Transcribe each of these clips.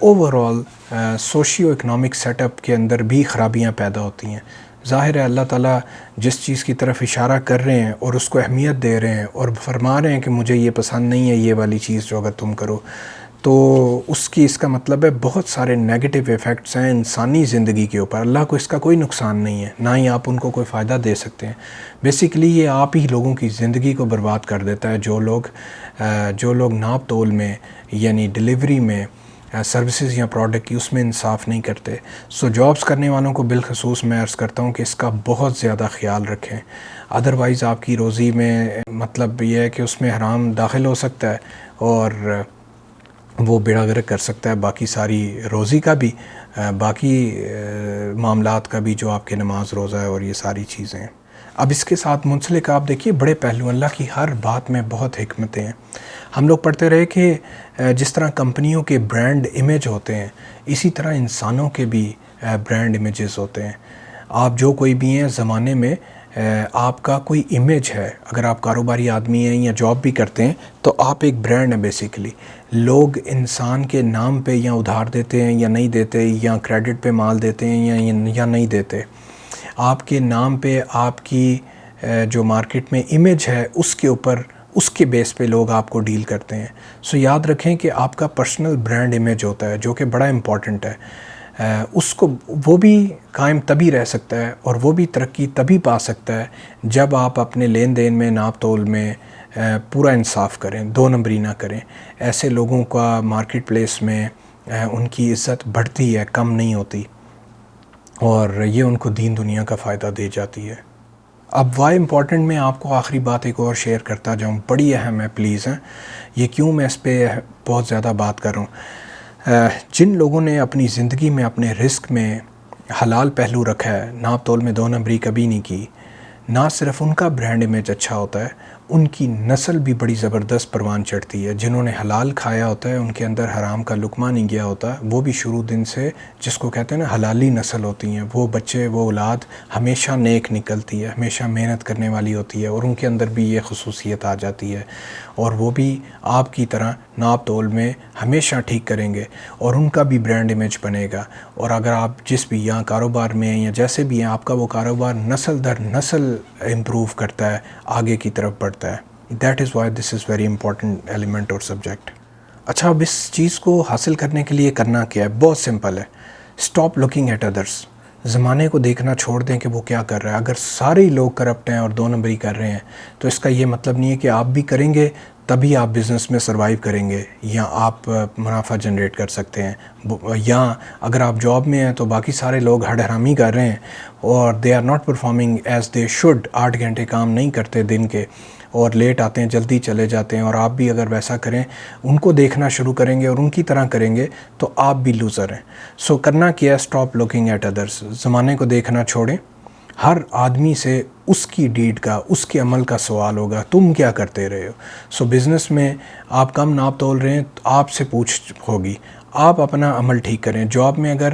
Over all socio economic setup کے اندر بھی خرابیاں پیدا ہوتی ہیں. ظاہر ہے اللہ تعالیٰ جس چیز کی طرف اشارہ کر رہے ہیں اور اس کو اہمیت دے رہے ہیں اور فرما رہے ہیں کہ مجھے یہ پسند نہیں ہے یہ والی چیز جو اگر تم کرو تو اس کا مطلب ہے بہت سارے نیگیٹو ایفیکٹس ہیں انسانی زندگی کے اوپر. اللہ کو اس کا کوئی نقصان نہیں ہے، نہ ہی آپ ان کو کوئی فائدہ دے سکتے ہیں. بیسیکلی یہ آپ ہی لوگوں کی زندگی کو برباد کر دیتا ہے جو لوگ ناپ تول میں یعنی ڈیلیوری میں سروسز یا پروڈکٹ کی اس میں انصاف نہیں کرتے. سو جابس کرنے والوں کو بالخصوص میں عرض کرتا ہوں کہ اس کا بہت زیادہ خیال رکھیں. ادروائز آپ کی روزی میں مطلب یہ ہے کہ اس میں حرام داخل ہو سکتا ہے اور وہ بیڑا غرق کر سکتا ہے باقی ساری روزی کا بھی، باقی معاملات کا بھی جو آپ کے نماز روزہ ہے اور یہ ساری چیزیں ہیں. اب اس کے ساتھ منسلک آپ دیکھیے بڑے پہلو، اللہ کی ہر بات میں بہت حکمتیں ہیں. ہم لوگ پڑھتے رہے کہ جس طرح کمپنیوں کے برانڈ امیج ہوتے ہیں اسی طرح انسانوں کے بھی برانڈ امیجز ہوتے ہیں. آپ جو کوئی بھی ہیں زمانے میں آپ کا کوئی امیج ہے، اگر آپ کاروباری آدمی ہیں یا جاب بھی کرتے ہیں تو آپ ایک برانڈ ہیں بیسیکلی. لوگ انسان کے نام پہ یا ادھار دیتے ہیں یا نہیں دیتے، یا کریڈٹ پہ مال دیتے ہیں یا نہیں دیتے. آپ کے نام پہ آپ کی جو مارکیٹ میں امیج ہے اس کے اوپر اس کے بیس پہ لوگ آپ کو ڈیل کرتے ہیں. سو یاد رکھیں کہ آپ کا پرسنل برانڈ امیج ہوتا ہے جو کہ بڑا امپورٹنٹ ہے. اس کو وہ بھی قائم تبھی رہ سکتا ہے اور وہ بھی ترقی تبھی پا سکتا ہے جب آپ اپنے لین دین میں ناپ تول میں پورا انصاف کریں، دو نمبری نہ کریں. ایسے لوگوں کا مارکیٹ پلیس میں ان کی عزت بڑھتی ہے، کم نہیں ہوتی، اور یہ ان کو دین دنیا کا فائدہ دے جاتی ہے. اب وائی امپورٹنٹ میں آپ کو آخری بات ایک اور شیئر کرتا جاؤں، بڑی اہم ہے پلیز. یہ کیوں میں اس پہ بہت زیادہ بات کر رہا ہوں؟ جن لوگوں نے اپنی زندگی میں اپنے رزق میں حلال پہلو رکھا ہے، ناپ تول میں دو نمبری کبھی نہیں کی، نہ صرف ان کا برانڈ امیج اچھا ہوتا ہے، ان کی نسل بھی بڑی زبردست پروان چڑھتی ہے. جنہوں نے حلال کھایا ہوتا ہے، ان کے اندر حرام کا لقمہ نہیں گیا ہوتا، وہ بھی شروع دن سے جس کو کہتے ہیں نا حلالی نسل ہوتی ہیں، وہ بچے وہ اولاد ہمیشہ نیک نکلتی ہے، ہمیشہ محنت کرنے والی ہوتی ہے، اور ان کے اندر بھی یہ خصوصیت آ جاتی ہے، اور وہ بھی آپ کی طرح ناپ تول میں ہمیشہ ٹھیک کریں گے اور ان کا بھی برانڈ امیج بنے گا. اور اگر آپ جس بھی یہاں کاروبار میں ہیں یا جیسے بھی ہیں، آپ کا وہ کاروبار نسل در نسل امپروو کرتا ہے، آگے کی طرف بڑھتا ہے. That is why this is very important element اور سبجیکٹ. اچھا، اب اس چیز کو حاصل کرنے کے لیے کرنا کیا ہے؟ بہت سمپل ہے. اسٹاپ لوکنگ ایٹ ادرس. زمانے کو دیکھنا چھوڑ دیں کہ وہ کیا کر رہا ہے. اگر سارے ہی لوگ کرپٹ ہیں اور دو نمبری کر رہے ہیں تو اس کا یہ مطلب نہیں ہے کہ آپ بھی کریں گے تبھی آپ بزنس میں سروائیو کریں گے یا آپ منافع جنریٹ کر سکتے ہیں. یا اگر آپ جاب میں ہیں تو باقی سارے لوگ ہڈ حرامی کر رہے ہیں اور they are not performing as they should, 8 گھنٹے کام نہیں کرتے دن کے اور لیٹ آتے ہیں، جلدی چلے جاتے ہیں، اور آپ بھی اگر ویسا کریں، ان کو دیکھنا شروع کریں گے اور ان کی طرح کریں گے تو آپ بھی لوزر ہیں. سو کرنا کیا ہے؟ اسٹاپ لوکنگ ایٹ ادرس. زمانے کو دیکھنا چھوڑیں. ہر آدمی سے اس کی ڈیڈ کا، اس کے عمل کا سوال ہوگا، تم کیا کرتے رہے ہو. سو بزنس میں آپ کم ناپ تول رہے ہیں تو آپ سے پوچھ ہوگی. آپ اپنا عمل ٹھیک کریں. جاب میں اگر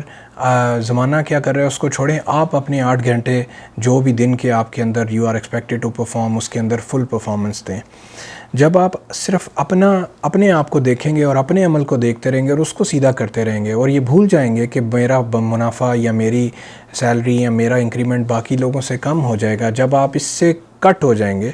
زمانہ کیا کر رہے ہیں اس کو چھوڑیں، آپ اپنے 8 گھنٹے جو بھی دن کے آپ کے اندر you are expected to perform, اس کے اندر فل پرفارمنس دیں. جب آپ صرف اپنے آپ کو دیکھیں گے اور اپنے عمل کو دیکھتے رہیں گے اور اس کو سیدھا کرتے رہیں گے اور یہ بھول جائیں گے کہ میرا منافع یا میری سیلری یا میرا انکریمنٹ باقی لوگوں سے کم ہو جائے گا، جب آپ اس سے کٹ ہو جائیں گے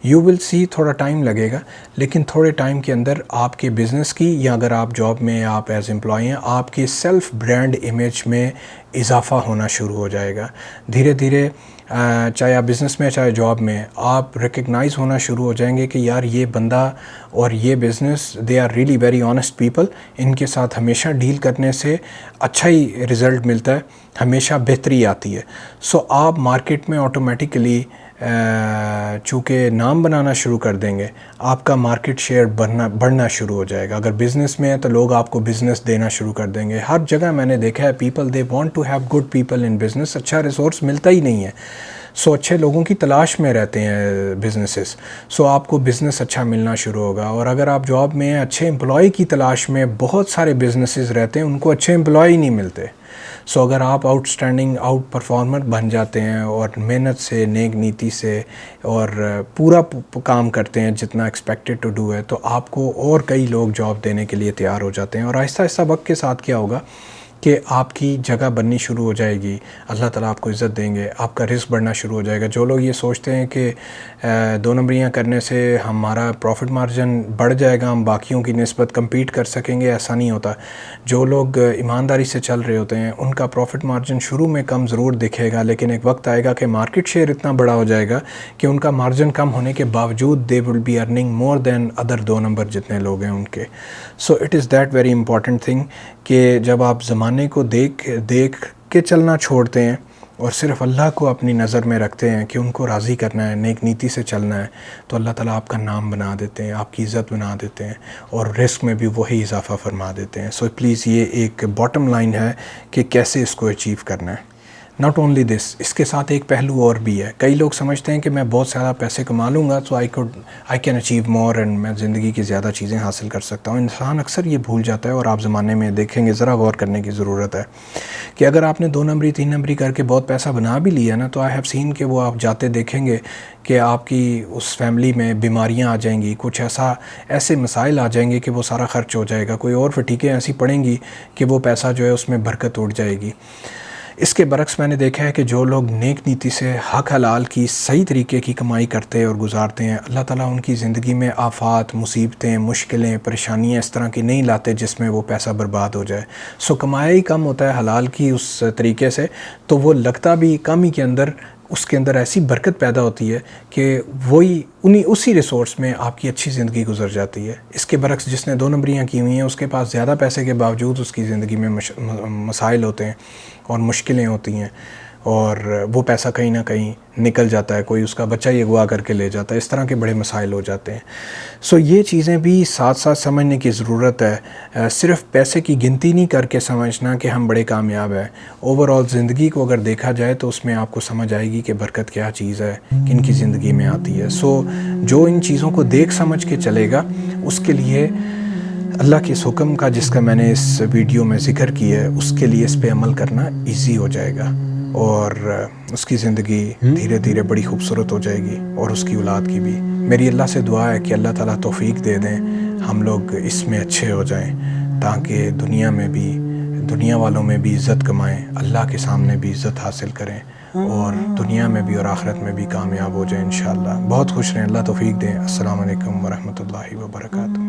یو ول سی، تھوڑا ٹائم لگے گا لیکن تھوڑے ٹائم کے اندر آپ کے بزنس کی، یا اگر آپ جاب میں آپ ایز امپلائی ہیں، آپ کے سیلف برانڈ امیج میں اضافہ ہونا شروع ہو جائے گا. دھیرے دھیرے چاہے آپ بزنس میں چاہے جاب میں، آپ ریکگنائز ہونا شروع ہو جائیں گے کہ یار یہ بندہ اور یہ business they are really very honest people, ان کے ساتھ ہمیشہ ڈیل کرنے سے اچھا ہی رزلٹ ملتا ہے، ہمیشہ بہتری آتی ہے. سو آپ مارکیٹ میں آٹومیٹیکلی چونکہ نام بنانا شروع کر دیں گے، آپ کا مارکیٹ شیئر بڑھنا شروع ہو جائے گا. اگر بزنس میں ہے تو لوگ آپ کو بزنس دینا شروع کر دیں گے. ہر جگہ میں نے دیکھا ہے people they want to have good people in business, اچھا ریسورس ملتا ہی نہیں ہے. سو اچھے لوگوں کی تلاش میں رہتے ہیں بزنسز. سو آپ کو بزنس اچھا ملنا شروع ہوگا. اور اگر آپ جاب میں اچھے امپلائی کی تلاش میں، بہت سارے بزنسز رہتے ہیں ان کو اچھے امپلائی نہیں ملتے. سو اگر آپ آؤٹ اسٹینڈنگ آؤٹ پرفارمر بن جاتے ہیں اور محنت سے، نیک نیتی سے اور پورا کام کرتے ہیں جتنا ایکسپیکٹڈ ٹو ڈو ہے، تو آپ کو اور کئی لوگ جاب دینے کے لیے تیار ہو جاتے ہیں. اور آہستہ آہستہ وقت کے ساتھ کیا ہوگا کہ آپ کی جگہ بننی شروع ہو جائے گی. اللہ تعالیٰ آپ کو عزت دیں گے، آپ کا رزق بڑھنا شروع ہو جائے گا. جو لوگ یہ سوچتے ہیں کہ 2 نمبریاں کرنے سے ہمارا پروفٹ مارجن بڑھ جائے گا، ہم باقیوں کی نسبت کمپیٹ کر سکیں گے، ایسا نہیں ہوتا. جو لوگ ایمانداری سے چل رہے ہوتے ہیں ان کا پروفٹ مارجن شروع میں کم ضرور دکھے گا، لیکن ایک وقت آئے گا کہ مارکیٹ شیئر اتنا بڑا ہو جائے گا کہ ان کا مارجن کم ہونے کے باوجود they will be earning more than other 2 number جتنے لوگ ہیں ان کے. So it is that very important thing کہ جب آپ زمانے کو دیکھ کے چلنا چھوڑتے ہیں اور صرف اللہ کو اپنی نظر میں رکھتے ہیں کہ ان کو راضی کرنا ہے، نیک نیتی سے چلنا ہے، تو اللہ تعالیٰ آپ کا نام بنا دیتے ہیں، آپ کی عزت بنا دیتے ہیں اور رزق میں بھی وہی اضافہ فرما دیتے ہیں. سو پلیز یہ ایک باٹم لائن ہے کہ کیسے اس کو اچیو کرنا ہے. ناٹ اونلی دس، اس کے ساتھ ایک پہلو اور بھی ہے. کئی لوگ سمجھتے ہیں کہ میں بہت زیادہ پیسے کما لوں گا تو I can achieve more and میں زندگی کی زیادہ چیزیں حاصل کر سکتا ہوں. انسان اکثر یہ بھول جاتا ہے، اور آپ زمانے میں دیکھیں گے، ذرا غور کرنے کی ضرورت ہے کہ اگر آپ نے 2 نمبری 3 نمبری کر کے بہت پیسہ بنا بھی لیا نا، تو آئی ہیو سین کہ وہ آپ جاتے دیکھیں گے کہ آپ کی اس فیملی میں بیماریاں آ جائیں گی، کچھ ایسے مسائل آ جائیں گے کہ وہ سارا خرچ ہو جائے گا. کوئی اور فٹیکیں ایسی پڑیں گی کہ وہ پیسہ جو ہے اس میں برکت اٹھ جائے گی. اس کے برعکس میں نے دیکھا ہے کہ جو لوگ نیک نیتی سے حق حلال کی صحیح طریقے کی کمائی کرتے اور گزارتے ہیں، اللہ تعالیٰ ان کی زندگی میں آفات، مصیبتیں، مشکلیں، پریشانیاں اس طرح کی نہیں لاتے جس میں وہ پیسہ برباد ہو جائے. سو کمایا ہی کم ہوتا ہے حلال کی اس طریقے سے، تو وہ لگتا بھی کم ہی کے اندر اس کے اندر ایسی برکت پیدا ہوتی ہے کہ اسی ریسورس میں آپ کی اچھی زندگی گزر جاتی ہے. اس کے برعکس جس نے 2 نمبریاں کی ہوئی ہیں، اس کے پاس زیادہ پیسے کے باوجود اس کی زندگی میں مسائل ہوتے ہیں اور مشکلیں ہوتی ہیں، اور وہ پیسہ کہیں نہ کہیں نکل جاتا ہے، کوئی اس کا بچہ ہی اغوا کر کے لے جاتا ہے. اس طرح کے بڑے مسائل ہو جاتے ہیں. سو یہ چیزیں بھی ساتھ ساتھ سمجھنے کی ضرورت ہے. صرف پیسے کی گنتی نہیں کر کے سمجھنا کہ ہم بڑے کامیاب ہیں. اوور آل زندگی کو اگر دیکھا جائے تو اس میں آپ کو سمجھ آئے گی کہ برکت کیا چیز ہے، کن کی زندگی میں آتی ہے. سو جو ان چیزوں کو دیکھ سمجھ کے چلے گا، اس کے لیے اللہ کے اس حکم کا جس کا میں نے اس ویڈیو میں ذکر کیا ہے، اس کے لیے اس پہ عمل کرنا ایزی ہو جائے گا، اور اس کی زندگی دھیرے دھیرے بڑی خوبصورت ہو جائے گی، اور اس کی اولاد کی بھی. میری اللہ سے دعا ہے کہ اللہ تعالیٰ توفیق دے دیں، ہم لوگ اس میں اچھے ہو جائیں، تاکہ دنیا میں بھی، دنیا والوں میں بھی عزت کمائیں، اللہ کے سامنے بھی عزت حاصل کریں، اور دنیا میں بھی اور آخرت میں بھی کامیاب ہو جائیں انشاءاللہ. بہت خوش رہیں، اللہ توفیق دیں. السلام علیکم ورحمۃ اللہ وبرکاتہ.